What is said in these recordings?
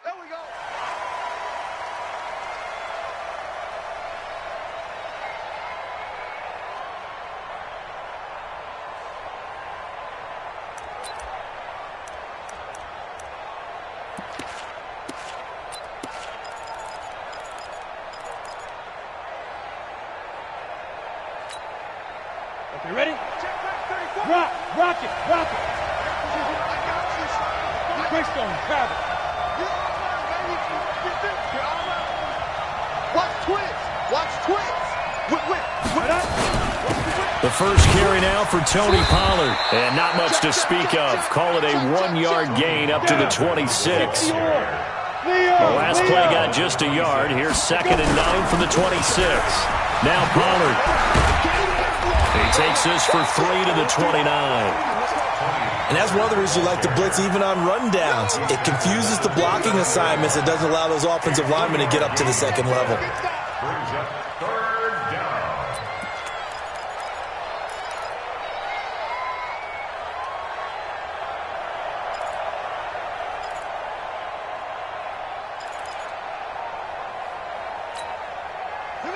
There we go. Okay, ready? Rock it. Twist on him, grab it. Watch twist. The first carry now for Tony Pollard. And not much to speak of. Call it a 1-yard gain up to the 26. The last play got just a yard. Here's 2nd and 9 from the 26. Now Pollard. He takes this for 3 to the 29. And that's one of the reasons you like to blitz even on rundowns. It confuses the blocking assignments. It doesn't allow those offensive linemen to get up to the second level.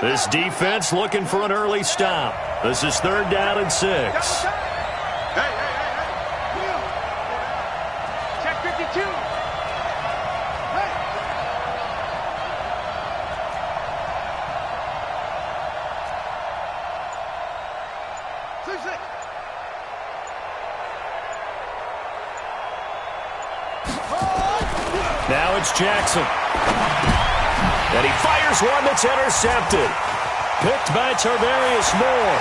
This defense looking for an early stop. This is 3rd down and 6. Check 52. Hey. Now it's Jackson. And he fires one that's intercepted. Picked by Tarvarius Moore.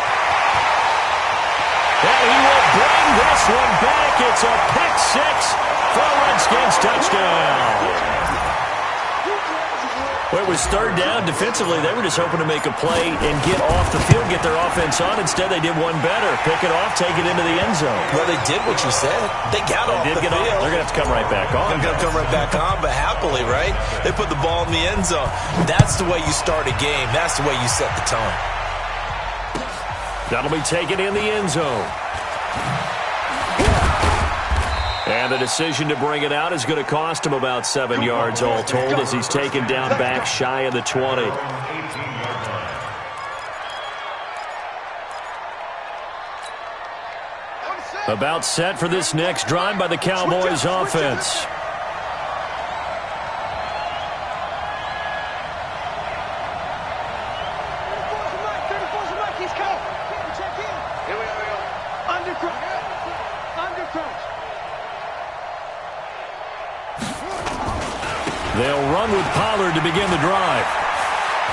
And he will bring this one back. It's a pick 6 for a Redskins touchdown. Well, it was 3rd down. Defensively, they were just hoping to make a play and get off the field, get their offense on. Instead, they did one better. Pick it off, take it into the end zone. Well, they did what you said. They got off the field. They're going to have to come right back on. They're going to come right back on, but happily, right? They put the ball in the end zone. That's the way you start a game. That's the way you set the tone. That'll be taken in the end zone. And the decision to bring it out is going to cost him about 7 yards all told as he's taken down back shy of the 20. About set for this next drive by the Cowboys offense. They'll run with Pollard to begin the drive.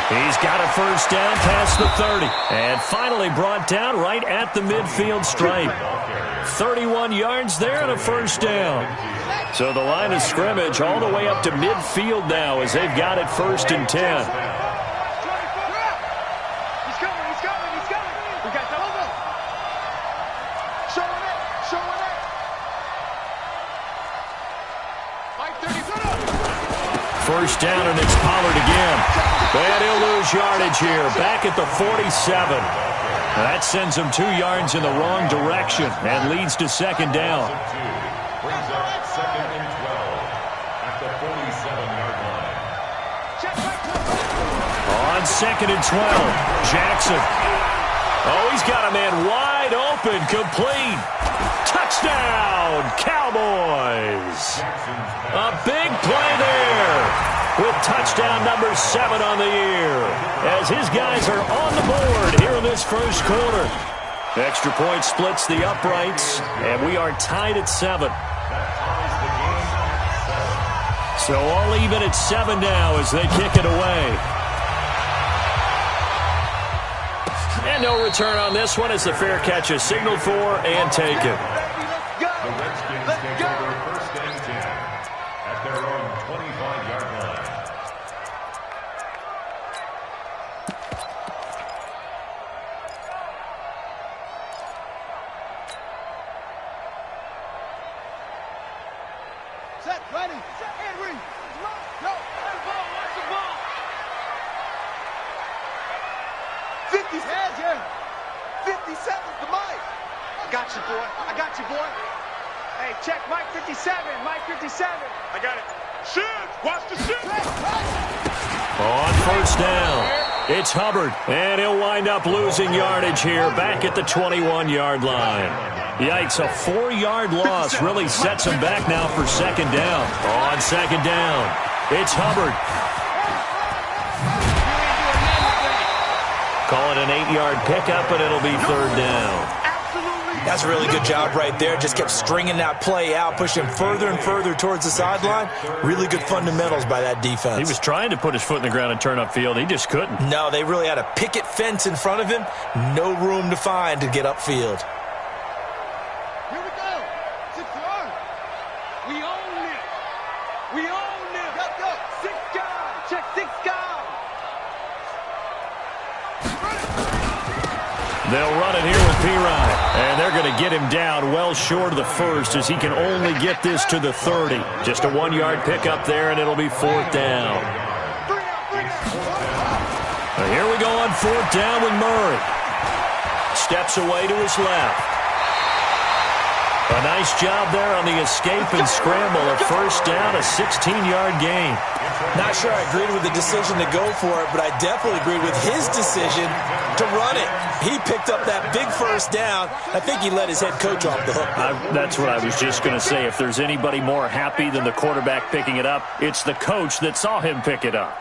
He's got a first down past the 30. And finally brought down right at the midfield stripe. 31 yards there and a first down. So the line of scrimmage all the way up to midfield now as they've got it 1st and 10. First down, and it's Pollard again. And he'll lose yardage here, back at the 47. That sends him 2 yards in the wrong direction and leads to 2nd down. Brings up 2nd and 12 at the 47-yard line. On 2nd and 12, Jackson. Oh, he's got a man wide open, complete. Touchdown, Cowboys. A big play there with touchdown number 7 on the year as his guys are on the board here in this first quarter. Extra point splits the uprights, and we are tied at 7. So all even at 7 now as they kick it away. And no return on this one as the fair catch is signaled for and taken. The Redskins take over 1st and 10 at their own 25-yard line. Set, ready, set, and read. Go, watch the ball. 50 seconds, yeah. 50 seconds to Mike. I got you, boy. Hey, check Mike 57. Mike 57. I got it. Watch the shit. On first down, it's Hubbard, and he'll wind up losing yardage here back at the 21-yard line. Yikes, a 4-yard loss really sets him back now for second down. On second down, it's Hubbard. Call it an 8-yard pickup, and it'll be third down. That's a really good job right there. Just kept stringing that play out, pushing further and further towards the sideline. Really good fundamentals by that defense. He was trying to put his foot in the ground and turn upfield. He just couldn't. No, they really had a picket fence in front of him. No room to find to get upfield. Here we go. 6 yards. We own it. We own it. Let's go. 6 guys. Check 6 guys. They'll run it here with P-Ryan, and they're going to get him down well short of the first as he can only get this to the 30. Just a 1-yard pickup there, and it'll be fourth down. Now here we go on fourth down with Murray. Steps away to his left. A nice job there on the escape and scramble. A first down, a 16-yard gain. Not sure I agreed with the decision to go for it, but I definitely agreed with his decision to run it. He picked up that big first down. I think he let his head coach off the hook. That's what I was just going to say. If there's anybody more happy than the quarterback picking it up, it's the coach that saw him pick it up.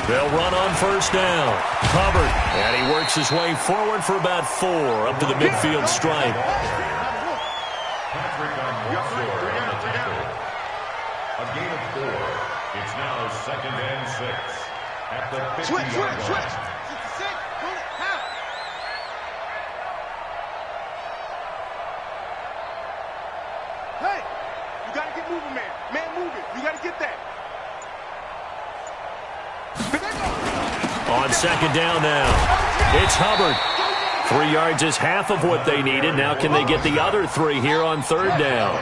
They'll run on first down. Hubbard, and he works his way forward for about 4 up to the midfield stripe. Patrick on the tackle. A gain of 4. It's now second and 6 at the 50-yard line. Hey, you got to get moving, man. Man, moving. You got to get that. On second down now, it's Hubbard. 3 yards is half of what they needed. Now can they get the other 3 here on third down?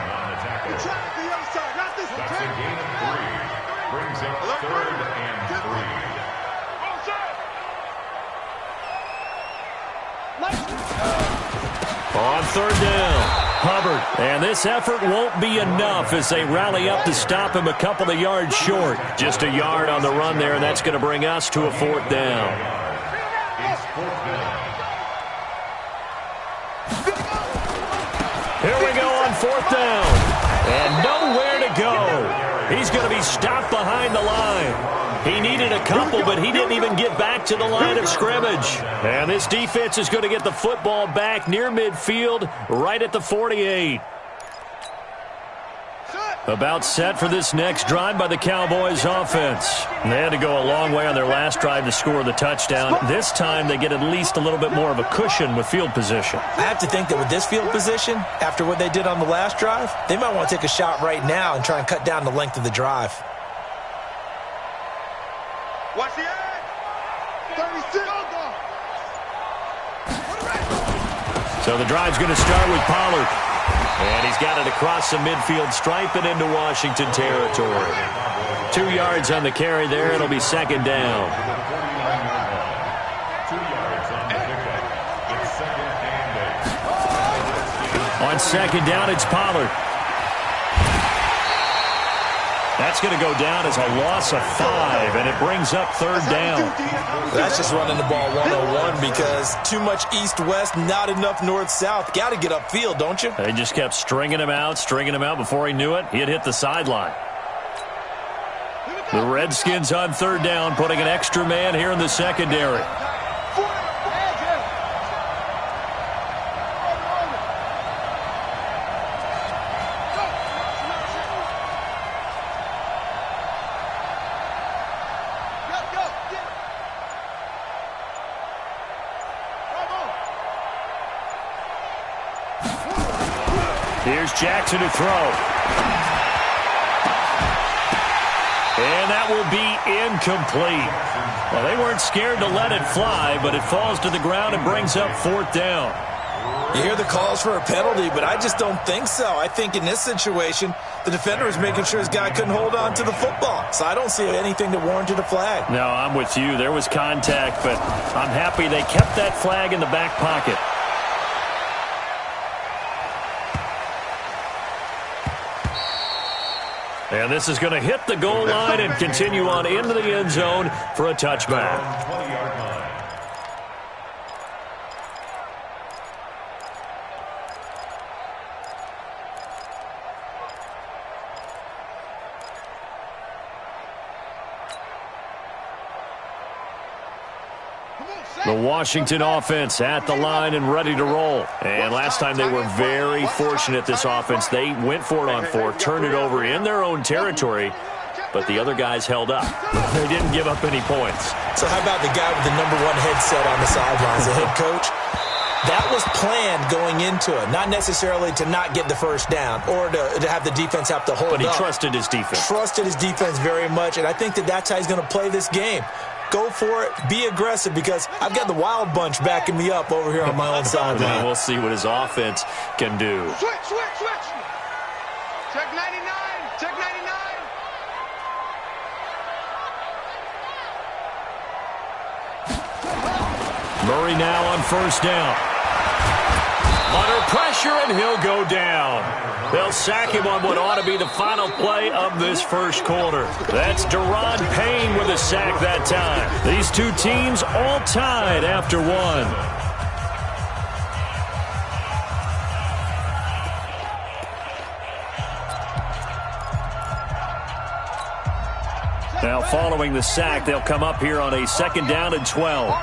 That's a gain of 3. Brings up third and 3. On third down, Hubbard. And this effort won't be enough as they rally up to stop him a couple of yards short. Just a yard on the run there, and that's going to bring us to a fourth down. It's fourth down. Here we go on fourth down. And nowhere to go. He's going to be stopped behind the line. He needed a couple, but he didn't even get back to the line of scrimmage. And this defense is going to get the football back near midfield, right at the 48. About set for this next drive by the Cowboys offense. They had to go a long way on their last drive to score the touchdown. This time they get at least a little bit more of a cushion with field position. I have to think that with this field position, after what they did on the last drive, they might want to take a shot right now and try and cut down the length of the drive. Watch the edge. 36. So the drive's going to start with Pollard. And he's got it across the midfield stripe and into Washington territory. 2 yards on the carry there. It'll be second down. 2 yards on the pickup. It's second and 8. On second down, it's Pollard. That's going to go down as a loss of 5, and it brings up third down. That's just running the ball 101 because too much east-west, not enough north-south. Got to get upfield, don't you? They just kept stringing him out. Before he knew it, he had hit the sideline. The Redskins on third down, putting an extra man here in the secondary. Here's Jackson to throw. And that will be incomplete. Well, they weren't scared to let it fly, but it falls to the ground and brings up fourth down. You hear the calls for a penalty, but I just don't think so. I think in this situation, the defender was making sure his guy couldn't hold on to the football. So I don't see anything that warranted a flag. No, I'm with you. There was contact, but I'm happy they kept that flag in the back pocket. And this is going to hit the goal line and continue on into the end zone for a touchback. 20-yard line. The Washington offense at the line and ready to roll. And last time they were very fortunate, this offense. They went for it on fourth, turned it over in their own territory, but the other guys held up. They didn't give up any points. So how about the guy with the #1 headset on the sidelines, the head coach? That was planned going into it, not necessarily to not get the first down or to have the defense have to hold up. But he trusted his defense. Trusted his defense very much, and I think that's how he's going to play this game. Go for it. Be aggressive, because I've got the wild bunch backing me up over here on my own sideline. We'll see what his offense can do. Switch. Check 99. Check 99. Murray now on first down. Under pressure, and he'll go down. They'll sack him on what ought to be the final play of this first quarter. That's Deron Payne with a sack that time. These two teams all tied after one. Now following the sack, they'll come up here on a 2nd down and 12.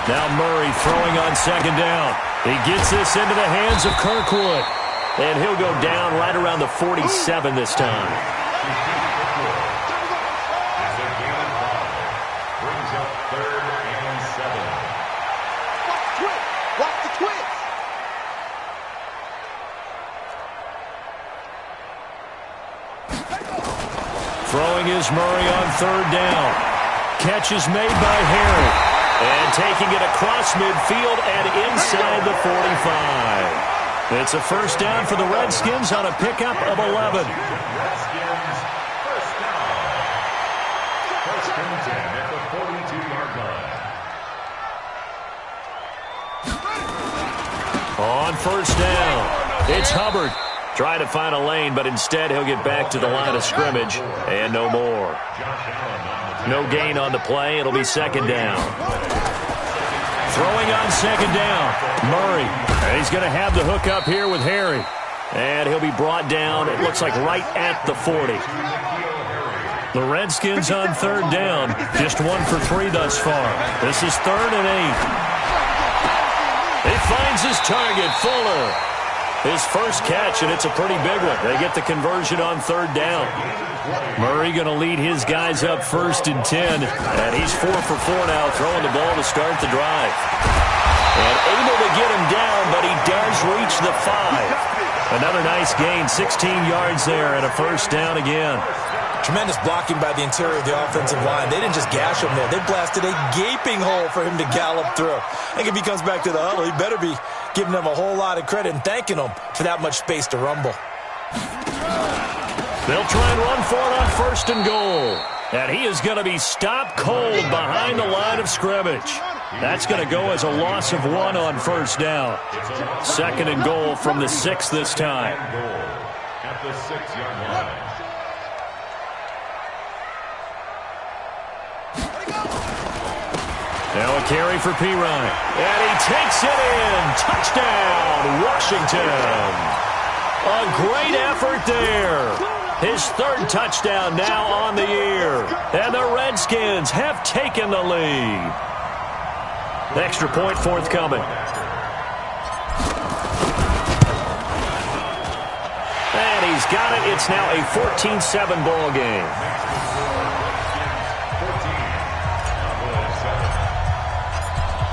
Now Murray throwing on 2nd down. He gets this into the hands of Kirkwood. And he'll go down right around the 47 this time. Brings up 3rd and 7. Watch the twist. Throwing is Murray on 3rd down. Catch is made by Harry. And taking it across midfield and inside the 45. It's a first down for the Redskins on a pickup of 11. Redskins, first down. 1st and 10 at the 42-yard line. On first down, it's Hubbard. Trying to find a lane, but instead he'll get back to the line of scrimmage. And no more. No gain on the play. It'll be 2nd down. Throwing on 2nd down, Murray. He's going to have the hook up here with Harry. And he'll be brought down, it looks like, right at the 40. The Redskins on 3rd down. Just 1 for 3 thus far. This is 3rd and 8. He finds his target, Fuller. His first catch, and it's a pretty big one. They get the conversion on 3rd down. Murray going to lead his guys up 1st and 10. And he's 4 for 4 now, throwing the ball to start the drive. And able to get him down, but he does reach the 5. Another nice gain, 16 yards there, and a first down again. Tremendous blocking by the interior of the offensive line. They didn't just gash him there. They blasted a gaping hole for him to gallop through. I think if he comes back to the huddle, he better be giving them a whole lot of credit and thanking them for that much space to rumble. They'll try and run for it on 1st and goal. And he is going to be stopped cold behind the line of scrimmage. That's going to go as a loss of 1 on 1st down. 2nd and goal from the 6 this time. At the 6-yard line. Now a carry for Pirine. And he takes it in. Touchdown, Washington. A great effort there. His 3rd touchdown now on the year. And the Redskins have taken the lead. Extra point forthcoming. And he's got it. It's now a 14-7 ball game.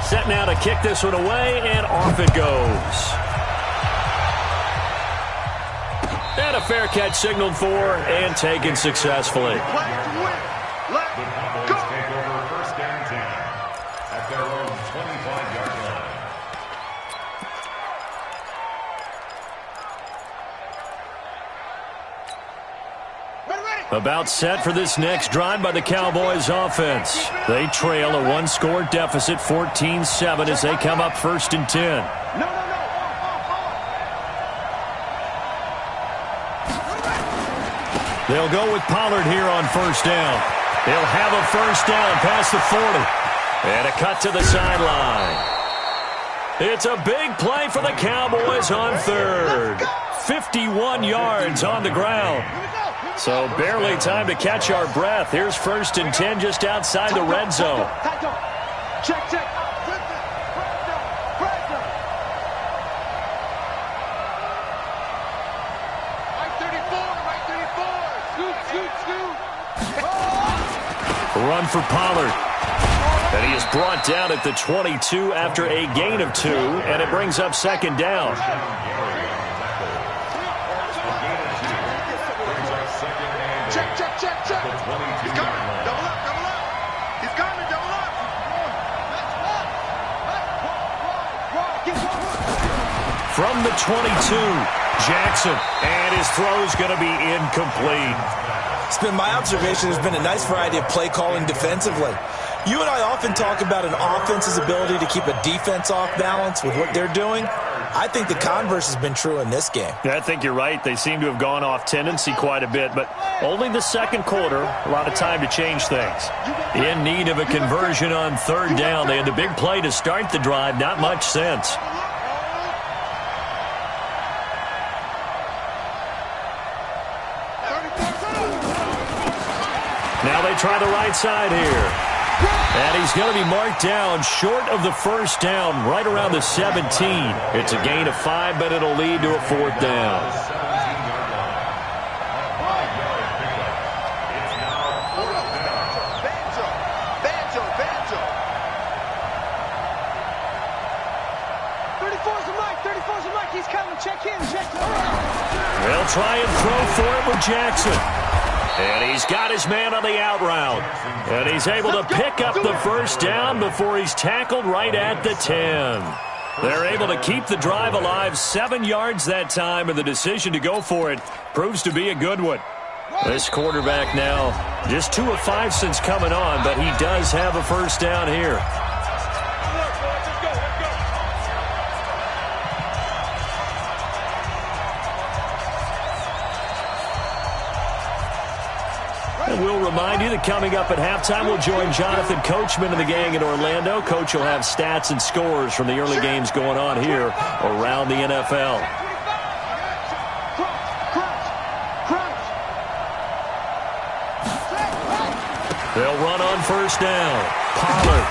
Set now to kick this one away, and off it goes. And a fair catch signaled for and taken successfully. The Cowboys take over 1st and 10 at their own 25-yard line. About set for this next drive by the Cowboys offense. They trail a 1-score deficit, 14-7, as they come up 1st and 10. They'll go with Pollard here on first down. He'll have a first down past the 40. And a cut to the sideline. It's a big play for the Cowboys on third. 51 yards on the ground. So barely time to catch our breath. Here's 1st and 10 just outside the red zone. Check, check. Run for Pollard. And he is brought down at the 22 after a gain of 2, and it brings up 2nd down. Check, check, check, check. He's coming. Double up, double up. He's coming, double up. From the 22, Jackson, and his throw is going to be incomplete. It's been my observation there's been a nice variety of play calling defensively. You and I often talk about an offense's ability to keep a defense off balance with what they're doing. I think the converse has been true in this game. Yeah, I think you're right. They seem to have gone off tendency quite a bit, but only the 2nd quarter, a lot of time to change things. In need of a conversion on 3rd down. They had the big play to start the drive, not much sense. Now they try the right side here. And he's going to be marked down short of the first down, right around the 17. It's a gain of 5, but it'll lead to a 4th down. Banjo. 34's a Mike. He's coming. Check in. They'll try and throw for it with Jackson. And he's got his man on the out route. And he's able to pick up the first down before he's tackled right at the 10. They're able to keep the drive alive, 7 yards that time, and the decision to go for it proves to be a good one. This quarterback now just 2 of 5 since coming on, but he does have a first down here. And we'll remind you that coming up at halftime, we'll join Jonathan Coachman and the gang in Orlando. Coach will have stats and scores from the early games going on here around the NFL. They'll run on first down. Pollard.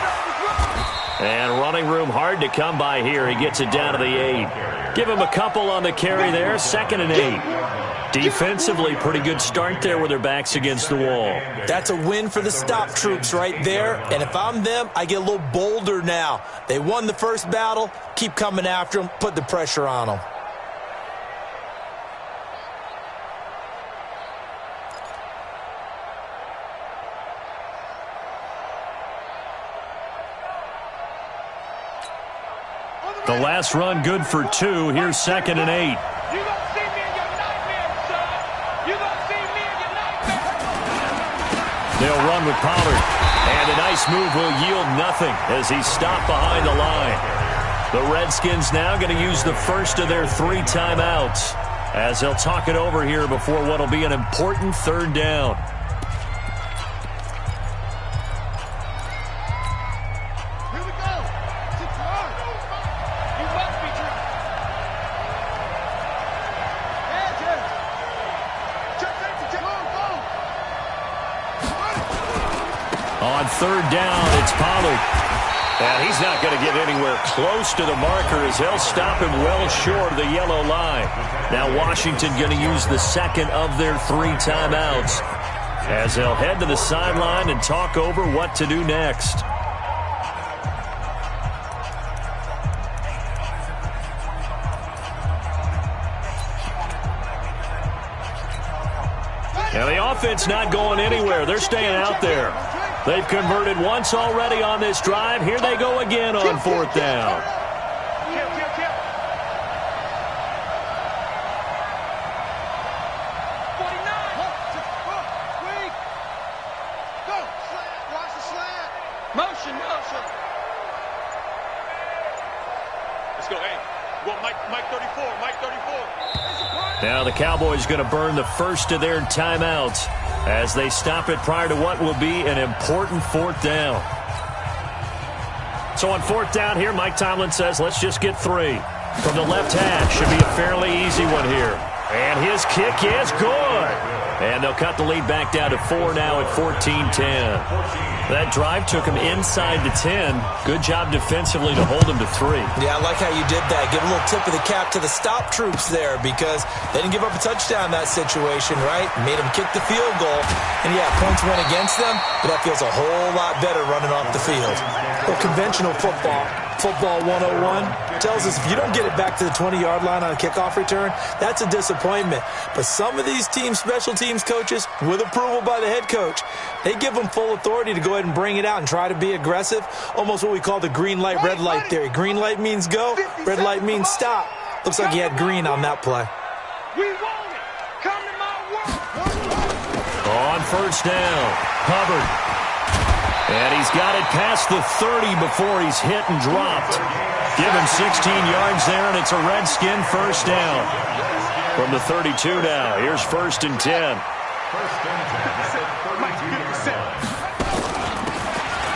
And running room hard to come by here. He gets it down to the 8. Give him a couple on the carry there. 2nd and 8. Defensively, pretty good start there with their backs against the wall. That's a win for the stop troops right there. And if I'm them, I get a little bolder now. They won the first battle. Keep coming after them. Put the pressure on them. The last run good for 2. Here's 2nd and 8. They'll run with Pollard. And a nice move will yield nothing as he's stopped behind the line. The Redskins now going to use the first of their 3 timeouts as they'll talk it over here before what will be an important 3rd down. On 3rd down, it's Pollard. And he's not going to get anywhere close to the marker as they'll stop him well short of the yellow line. Now Washington going to use the 2nd of their 3 timeouts as they'll head to the sideline and talk over what to do next. Now the offense not going anywhere. They're staying out there. They've converted once already on this drive. Here they go again on 4th down. Motion. Let's go. Hey, well, Mike 34. Now the Cowboys going to burn the first of their timeouts as they stop it prior to what will be an important fourth down. So on fourth down here, Mike Tomlin says, let's just get 3. From the left hash, should be a fairly easy one here. And his kick is good. And they'll cut the lead back down to 4 now at 14-10. That drive took him inside the 10. Good job defensively to hold him to 3. Yeah, I like how you did that. Give a little tip of the cap to the stop troops there because they didn't give up a touchdown in that situation, right? Made them kick the field goal. And, yeah, points went against them, but that feels a whole lot better running off the field. Well, conventional football 101 tells us if you don't get it back to the 20-yard line on a kickoff return, that's a disappointment. But some of these team special teams coaches, with approval by the head coach, they give them full authority to go ahead and bring it out and try to be aggressive, almost what we call the green light, red light theory. Green light means go, red light means stop. Looks like he had green on that play. We want it. Come to my work. On first down, Hubbard. And he's got it past the 30 before he's hit and dropped. Give him 16 yards there, and it's a Redskin first down. From the 32 now, here's 1st and 10.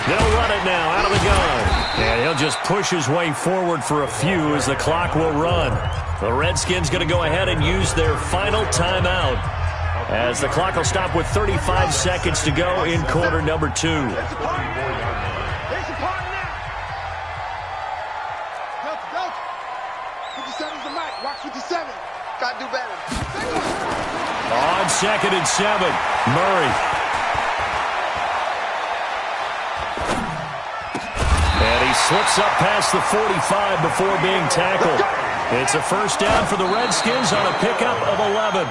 They'll run it now out of the gun. And he'll just push his way forward for a few as the clock will run. The Redskins going to go ahead and use their final timeout, as the clock will stop with 35 seconds to go in quarter number 2. There's a part now. Go. 57's the mic. Watch 57. Gotta do better. On 2nd and 7, Murray. And he slips up past the 45 before being tackled. It's a first down for the Redskins on a pickup of 11.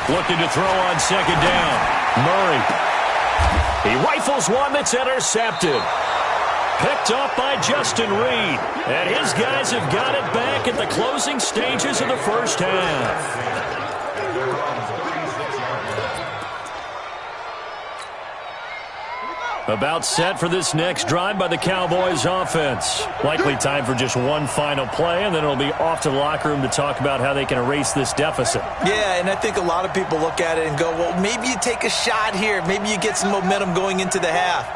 Looking to throw on 2nd down. Murray. He rifles one that's intercepted. Picked off by Justin Reed. And his guys have got it back at the closing stages of the first half. About set for this next drive by the Cowboys offense. Likely time for just one final play, and then it'll be off to the locker room to talk about how they can erase this deficit. Yeah, and I think a lot of people look at it and go, well, maybe you take a shot here. Maybe you get some momentum going into the half.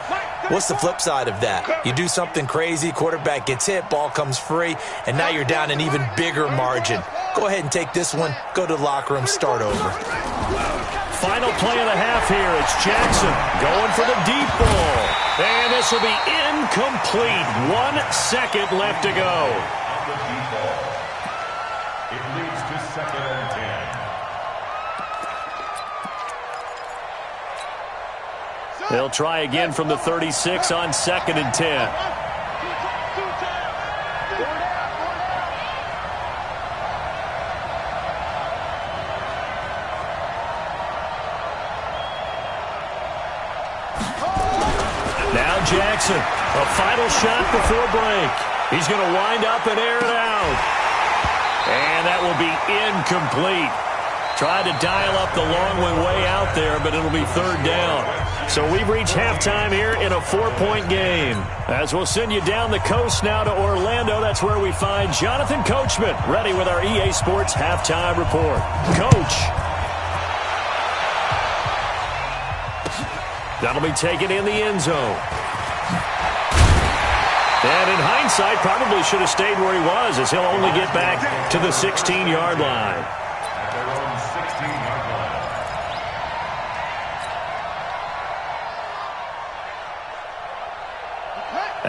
What's the flip side of that? You do something crazy, quarterback gets hit, ball comes free, and now you're down an even bigger margin. Go ahead and take this one, go to the locker room, start over. Final play of the half here. It's Jackson going for the deep ball. And this will be incomplete. 1 second left to go. It leads to 2nd and 10. They'll try again from the 36 on 2nd and 10. Jackson, a final shot before break. He's going to wind up and air it out. And that will be incomplete. Tried to dial up the long one way out there, but it'll be 3rd down. So we've reached halftime here in a 4-point game. As we'll send you down the coast now to Orlando, that's where we find Jonathan Coachman, ready with our EA Sports halftime report. Coach. That'll be taken in the end zone. And in hindsight, probably should have stayed where he was, as he'll only get back to the 16-yard line. At their own 16-yard line.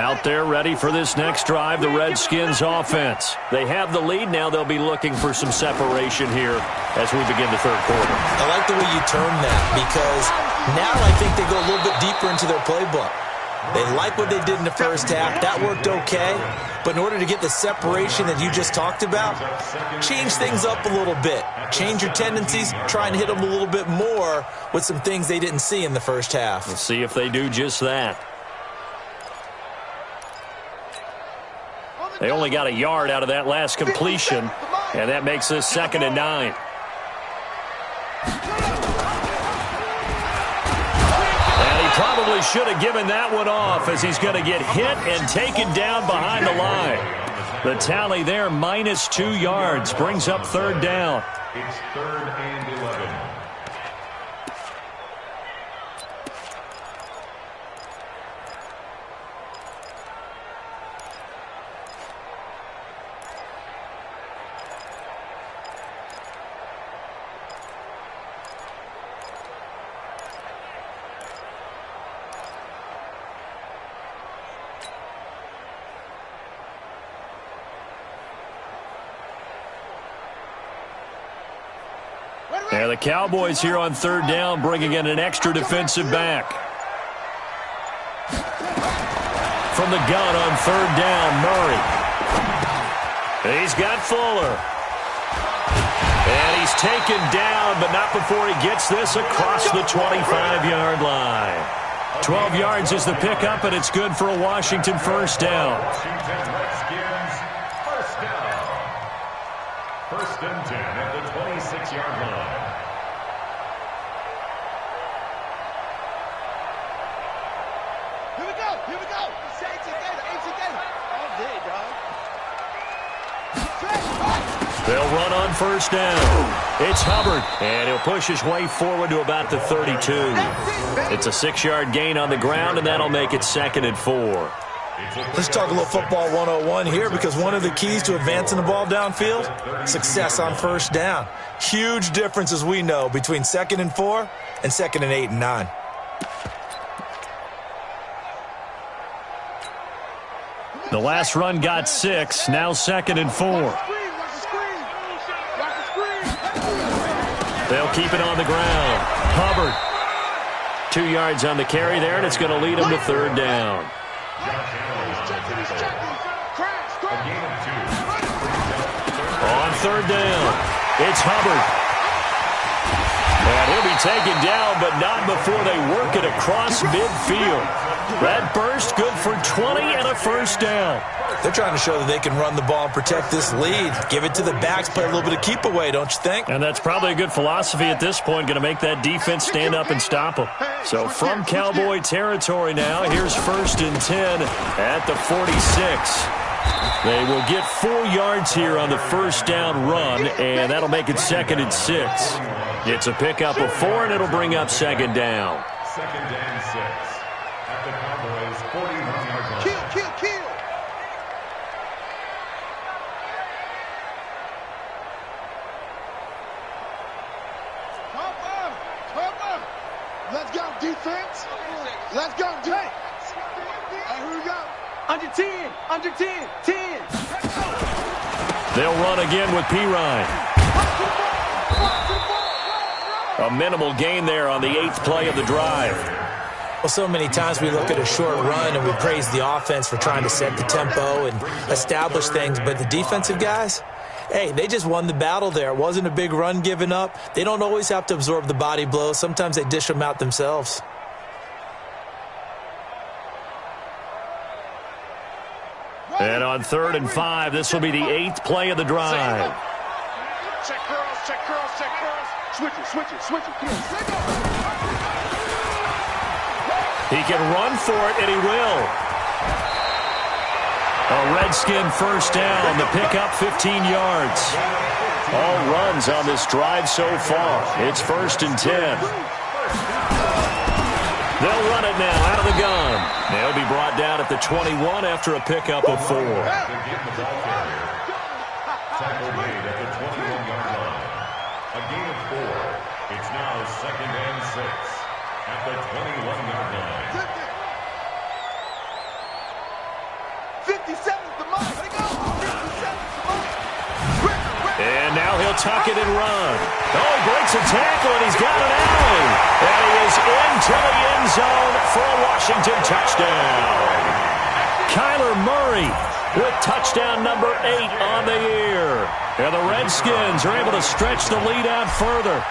Out there ready for this next drive, the Redskins offense. They have the lead. Now they'll be looking for some separation here as we begin the 3rd quarter. I like the way you term that, because now I think they go a little bit deeper into their playbook. They like what they did in the first half. That worked okay. But in order to get the separation that you just talked about, change things up a little bit. Change your tendencies. Try and hit them a little bit more with some things they didn't see in the first half. Let's see if they do just that. They only got a yard out of that last completion, and that makes this 2nd and 9. And he probably should have given that one off, as he's going to get hit and taken down behind the line. The tally there, -2 yards, brings up 3rd down. It's 3rd and 11. Yeah, the Cowboys here on 3rd down, bringing in an extra defensive back. From the gun on 3rd down, Murray. He's got Fuller. And he's taken down, but not before he gets this across the 25-yard line. 12 yards is the pickup, and it's good for a Washington 1st down. Washington Redskins, 1st down. 1st and 10 at the 26-yard line. Here we go. Here we go. All day, dog. They'll run on 1st down. It's Hubbard, and he'll push his way forward to about the 32. It's a 6-yard gain on the ground, and that'll make it 2nd and 4. Let's talk a little football 101 here, because one of the keys to advancing the ball downfield, success on 1st down. Huge difference, as we know, between 2nd and 4 and 2nd and 8 and 9. The last run got 6, now 2nd and 4. They'll keep it on the ground. Hubbard, 2 yards on the carry there, and it's going to lead him to 3rd down. On 3rd down, it's Hubbard. And he'll be taken down, but not before they work it across midfield. That burst good for 20 and a 1st down. They're trying to show that they can run the ball and protect this lead. Give it to the backs, play a little bit of keep away, don't you think? And that's probably a good philosophy at this point, going to make that defense stand up and stop them. So from Cowboy territory now, here's 1st and 10 at the 46. They will get 4 yards here on the 1st down run, and that'll make it 2nd and 6. It's a pickup of 4, and it'll bring up 2nd down. 2nd and 6 at the Cowboys' 41-yard line. Kill. Cover. Let's go, defense. Let's go, defense. Here we go. Under 10. 10. They'll run again with Pirine. A minimal gain there on the 8th play of the drive. Well, so many times we look at a short run and we praise the offense for trying to set the tempo and establish things, but the defensive guys, hey, they just won the battle there. It wasn't a big run given up. They don't always have to absorb the body blows. Sometimes they dish them out themselves. And on 3rd and 5, this will be the 8th play of the drive. Check curls. Switch it. He can run for it, and he will. A Redskin 1st down, the pickup 15 yards. All runs on this drive so far. It's 1st and 10. They'll run it now out of the gun. They'll be brought down at the 21 after a pickup of 4. Tackle made at the 21-yard line. A gain of 4. It's now 2nd and 6 at the 21-yard line. 57's the mark. Let it go. 57's the mark. And now he'll tuck it and run. Oh, he breaks a tackle, and he's got an alley. And he is into the end end zone for a Washington touchdown. Kyler Murray with touchdown number 8 on the year. And the Redskins are able to stretch the lead out further.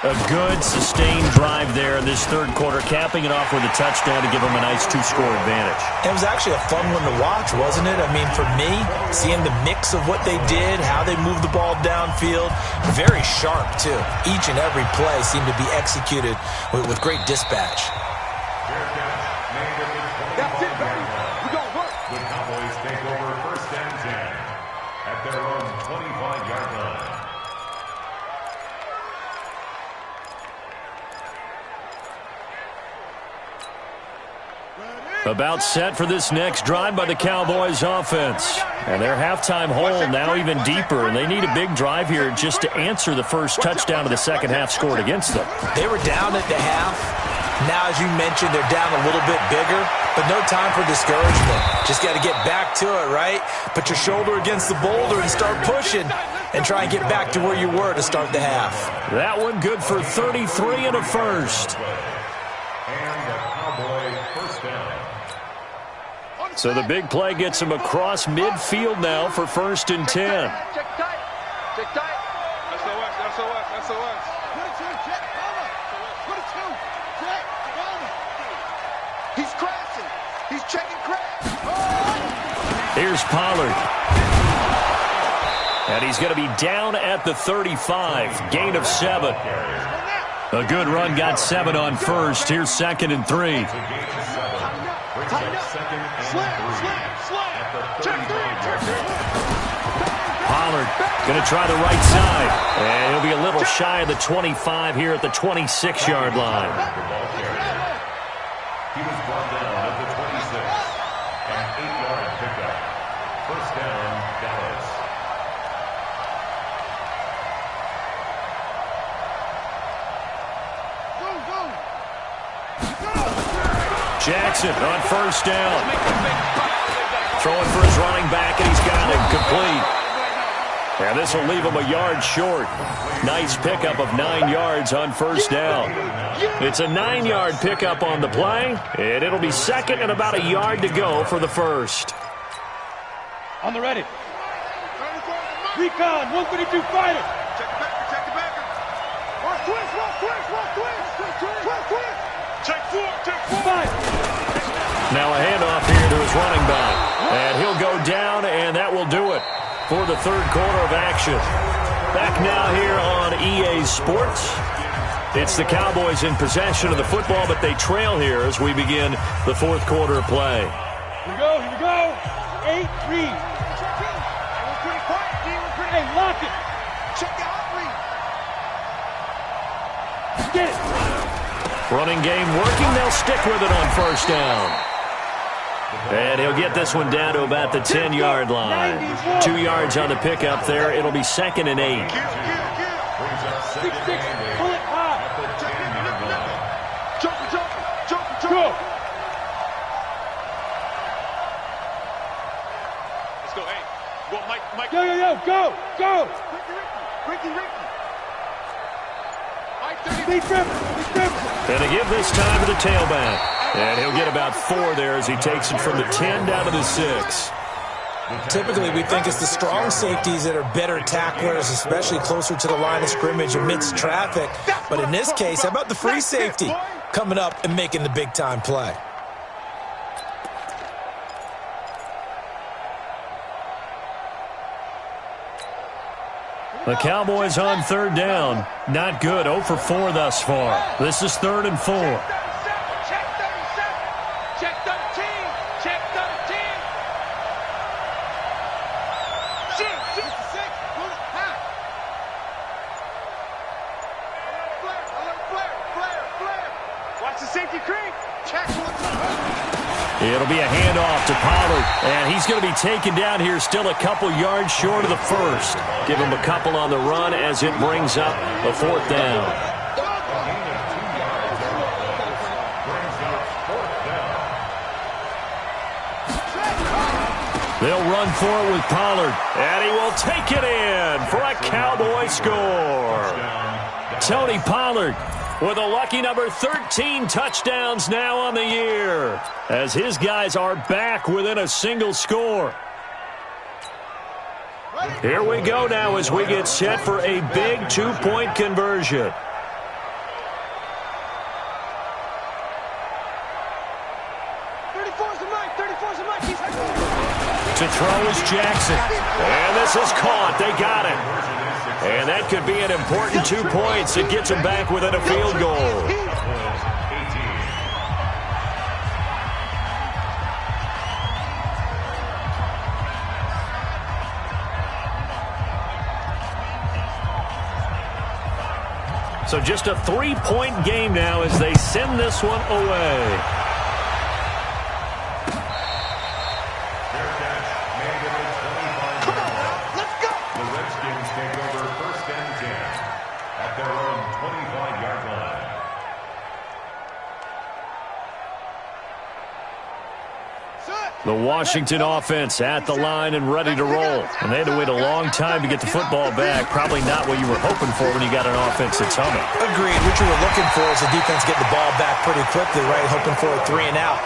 A good, sustained drive there in this third quarter, capping it off with a touchdown to give them a nice 2-score advantage. It was actually a fun one to watch, wasn't it? I mean, for me, seeing the mix of what they did, how they moved the ball downfield, very sharp, too. Each and every play seemed to be executed with great dispatch. That's it, baby. We're going to work. The Cowboys take over first and 10 at their own 25-yard line. About set for this next drive by the Cowboys offense. And their halftime hole now even deeper, and they need a big drive here just to answer the first touchdown of the second half scored against them. They were down at the half. Now, as you mentioned, they're down a little bit bigger, but no time for discouragement. Just got to get back to it, right? Put your shoulder against the boulder and start pushing and try and get back to where you were to start the half. That one good for 33 and a first. And the Cowboy first down. So the big play gets him across midfield now for first and 10. Check tight. Check tight. SOS. He's crashing. He's checking crash. Here's Pollard. And he's going to be down at the 35. Gain of 7. A good run got 7 on first. Here's second and 3. Pollard going to try the right side. And he'll be a little shy of the 25 here at the 26-yard line. He was brought down at the 26. An 8-yard pickup. First down, Dallas. Jackson on first down. Throwing for his running back, and he's got him complete. And this will leave him a yard short. Nice pickup of 9 yards on first down. It's a 9-yard pickup on the play, and it'll be second and about a yard to go for the first. On the ready. Recon, 132 fighter. Check the backer. Walk twist. Check four. Five. Now a handoff here to his running back. And he'll go down, and that will do it for the third quarter of action. Back now here on EA Sports. It's the Cowboys in possession of the football, but they trail here as we begin the fourth quarter of play. Here we go. 8-3. Hey, lock it. Check the out read. Get it. Running game working. They'll stick with it on first down. And he'll get this one down to about the 10-yard line. 2 yards on the pickup there. It'll be second and 8. 6-6. Pull it high. Jump. Go. Let's go, hey. Go, Mike. Go. Ricky. Big Trevor. And they give this time to the tailback. And he'll get about 4 there as he takes it from the 10 down to the 6. Typically, we think it's the strong safeties that are better tacklers, especially closer to the line of scrimmage amidst traffic. But in this case, how about the free safety coming up and making the big-time play? The Cowboys on third down. Not good. 0 for 4 thus far. This is 3rd and 4. Check 13. Watch the safety creep. Check. It'll be a handoff to Pollard, and he's going to be taken down here still a couple yards short of the first. Give him a couple on the run as it brings up a 4th down. They'll run for it with Pollard, and he will take it in for a Cowboy score. Tony Pollard with a lucky number 13 touchdowns now on the year, as his guys are back within a single score. Here we go now as we get set for a big two-point conversion. To throw is Jackson. And this is caught. They got it. And that could be an important 2 points. It gets them back within a field goal. So just a 3-point game now as they send this one away. The Washington offense at the line and ready to roll. And they had to wait a long time to get the football back. Probably not what you were hoping for when you got an offense that's humming. Agreed. What you were looking for is the defense getting the ball back pretty quickly, right? Hoping for a 3 and out.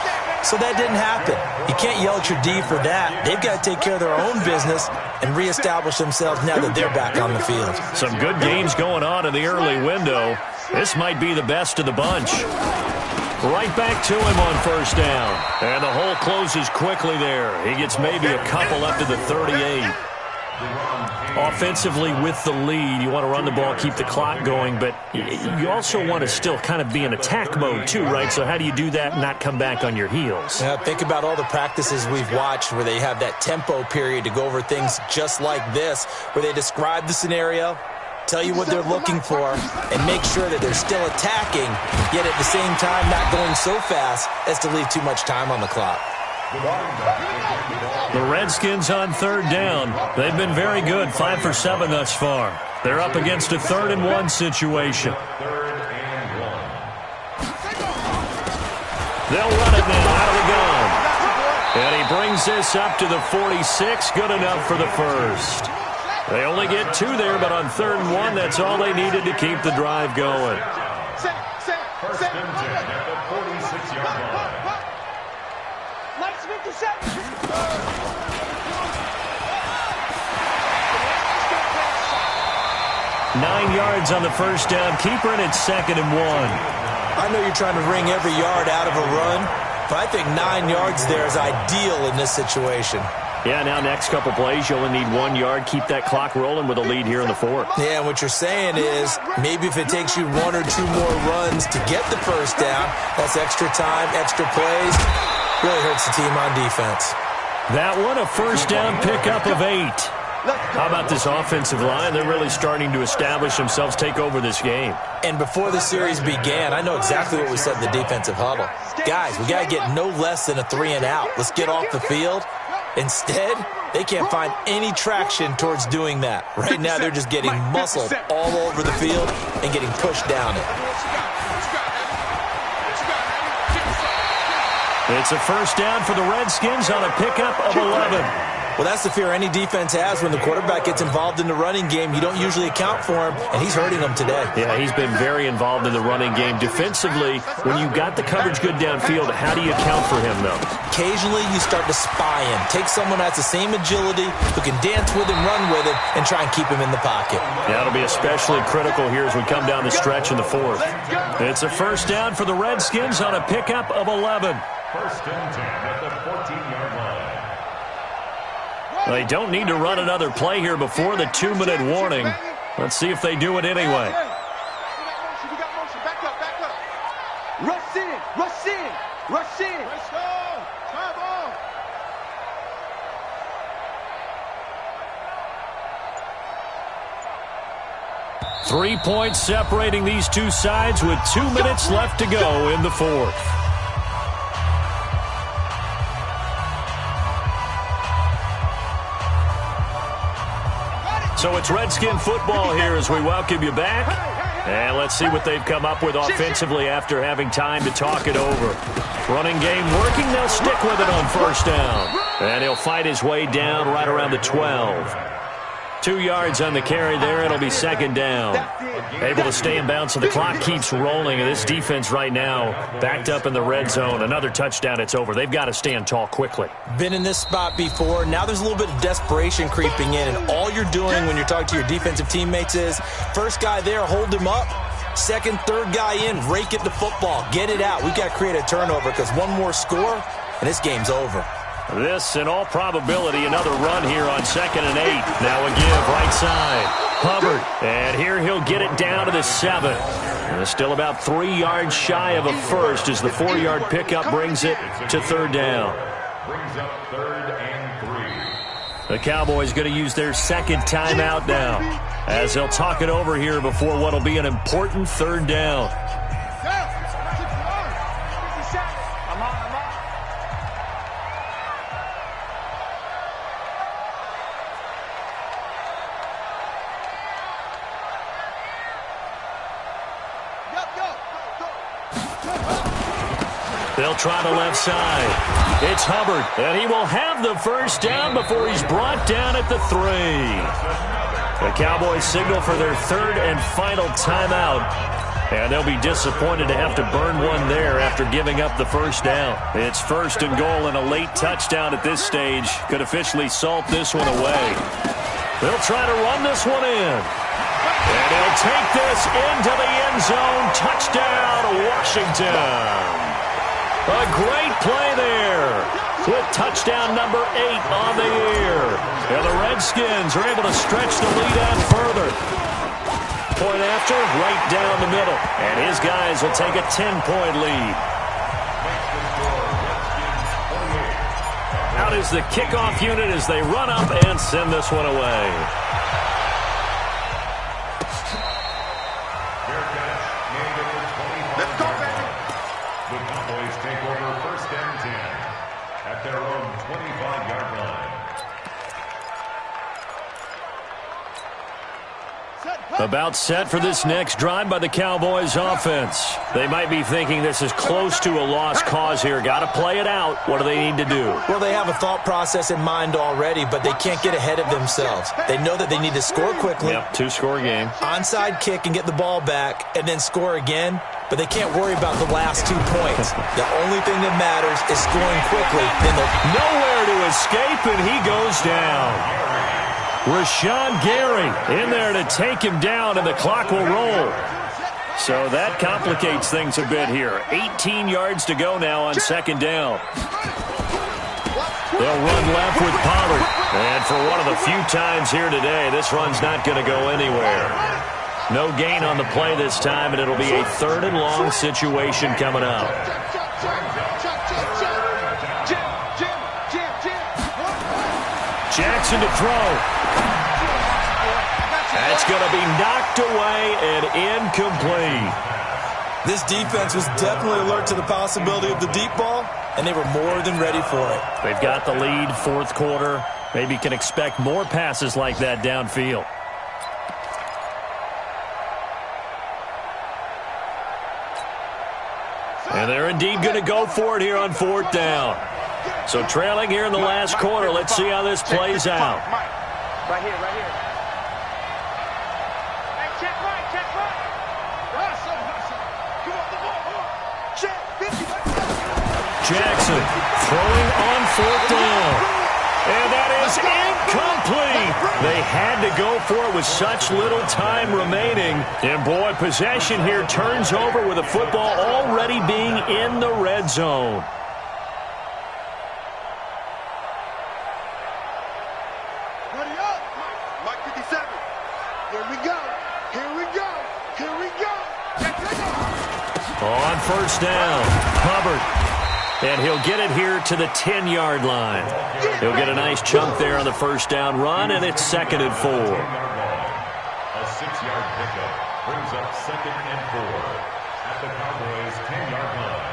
So that didn't happen. You can't yell at your D for that. They've got to take care of their own business and reestablish themselves now that they're back on the field. Some good games going on in the early window. This might be the best of the bunch. Right back to him on first down. And the hole closes quickly there. He gets maybe a couple up to the 38. Offensively with the lead, you want to run the ball, keep the clock going, but you also want to still kind of be in attack mode too, right? So how do you do that and not come back on your heels? Yeah, think about all the practices we've watched where they have that tempo period to go over things just like this, where they describe the scenario, tell you what they're looking for, and make sure that they're still attacking, yet at the same time not going so fast as to leave too much time on the clock. The Redskins on third down. They've been very good, 5 for 7 thus far. They're up against a 3rd and 1 situation. They'll run it now out of the gun. And he brings this up to the 46, good enough for the first. They only get 2 there, but on 3rd and 1, that's all they needed to keep the drive going. First and 10 at the 46-yard line. 9 yards on the first down. Keeper, and it's 2nd and 1. I know you're trying to wring every yard out of a run, but I think 9 yards there is ideal in this situation. Yeah, now next couple plays, you only need 1 yard. Keep that clock rolling with a lead here in the 4th. Yeah, and what you're saying is maybe if it takes you 1 or 2 more runs to get the first down, that's extra time, extra plays. Really hurts the team on defense. That one, a first down pickup of 8. How about this offensive line? They're really starting to establish themselves, take over this game. And before the series began, I know exactly what we said in the defensive huddle. Guys, we got to get no less than a 3 and out. Let's get off the field. Instead, they can't find any traction towards doing that. Right now, they're just getting muscled all over the field and getting pushed down it. It's a first down for the Redskins on a pickup of 11. Well, that's the fear any defense has when the quarterback gets involved in the running game. You don't usually account for him, and he's hurting them today. Yeah, he's been very involved in the running game. Defensively, when you got the coverage good downfield, how do you account for him, though? Occasionally, you start to spy him. Take someone that has the same agility, who can dance with him, run with him, and try and keep him in the pocket. That'll be especially critical here as we come down the stretch in the 4th. It's a first down for the Redskins on a pickup of 11. First and 10 at the 14-yard line. They don't need to run another play here before the 2-minute warning. Let's see if they do it anyway. Back up. Rush in. Let's go. Time on. 3 points separating these two sides with 2 minutes left to go in the 4th. So it's Redskin football here as we welcome you back. And let's see what they've come up with offensively after having time to talk it over. Running game working. They'll stick with it on first down. And he'll fight his way down right around the 12. 2 yards on the carry there. It'll be second down. Able to stay in bounds, so the clock keeps rolling. And this defense right now backed up in the red zone. Another touchdown, it's over. They've got to stand tall quickly. Been in this spot before. Now there's a little bit of desperation creeping in. And all you're doing when you're talking to your defensive teammates is, first guy there, hold him up. Second, third guy in, rake it to football. Get it out. We've got to create a turnover because one more score, and this game's over. This, in all probability, another run here on 2nd and 8. Now a give, right side. Hubbard, and here he'll get it down to the 7. And still about 3 yards shy of a first as the 4-yard pickup brings it to third down. Brings up 3rd and 3. The Cowboys going to use their second timeout now as they'll talk it over here before what will be an important third down. They'll try the left side. It's Hubbard, and he will have the first down before he's brought down at the 3. The Cowboys signal for their third and final timeout, and they'll be disappointed to have to burn one there after giving up the first down. It's 1st and goal, and a late touchdown at this stage could officially salt this one away. They'll try to run this one in. And he'll take this into the end zone. Touchdown, Washington. A great play there with touchdown number 8 on the year. And the Redskins are able to stretch the lead out further. Point after, right down the middle. And his guys will take a 10-point lead. Out is the kickoff unit as they run up and send this one away. About set for this next drive by the Cowboys offense. They might be thinking this is close to a lost cause here. Got to play it out. What do they need to do? Well, they have a thought process in mind already, but they can't get ahead of themselves. They know that they need to score quickly. Yep, 2-score game. Onside kick and get the ball back and then score again, but they can't worry about the last 2 points. The only thing that matters is scoring quickly. Then nowhere to escape, and he goes down. Rashawn Gary in there to take him down, and the clock will roll. So that complicates things a bit here. 18 yards to go now on 2nd down. They'll run left with Pollard. And for one of the few times here today, this run's not going to go anywhere. No gain on the play this time, and it'll be a 3rd and long situation coming up. Jackson to throw. That's going to be knocked away and incomplete. This defense was definitely alert to the possibility of the deep ball, and they were more than ready for it. They've got the lead, 4th quarter. Maybe can expect more passes like that downfield. And they're indeed going to go for it here on 4th down. So trailing here in the last quarter. Let's see how this plays out. Right here, right here. Hey, check right, check right. Jackson throwing on 4th down. And that is incomplete. They had to go for it with such little time remaining. And boy, possession here turns over with the football already being in the red zone. On 1st down, Hubbard. And he'll get it here to the 10-yard line. He'll get a nice chunk there on the 1st down run, and it's 2nd and 4. A 6-yard pickup brings up 2nd and 4 at the Cowboys' 10-yard line.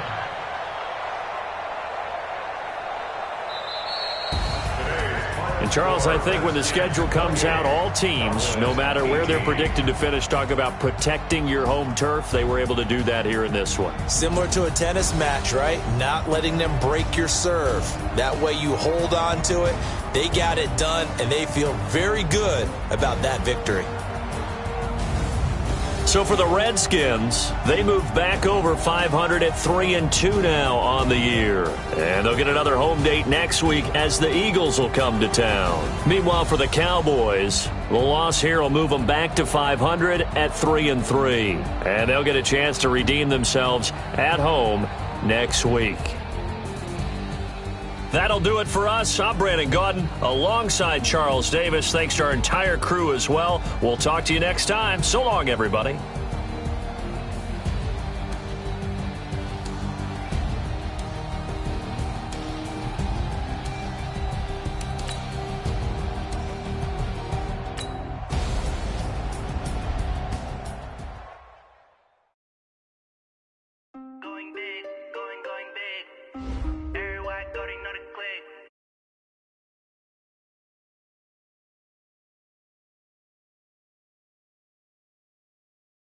Today's final And, Charles, I think when the schedule comes out, all teams, no matter where they're predicted to finish, talk about protecting your home turf. They were able to do that here in this one. Similar to a tennis match, right? Not letting them break your serve. That way you hold on to it. They got it done, and they feel very good about that victory. So for the Redskins, they move back over 500 at 3-2 now on the year. And they'll get another home date next week as the Eagles will come to town. Meanwhile, for the Cowboys, the loss here will move them back to 500 at 3-3. And they'll get a chance to redeem themselves at home next week. That'll do it for us. I'm Brandon Gaudin alongside Charles Davis. Thanks to our entire crew as well. We'll talk to you next time. So long, everybody.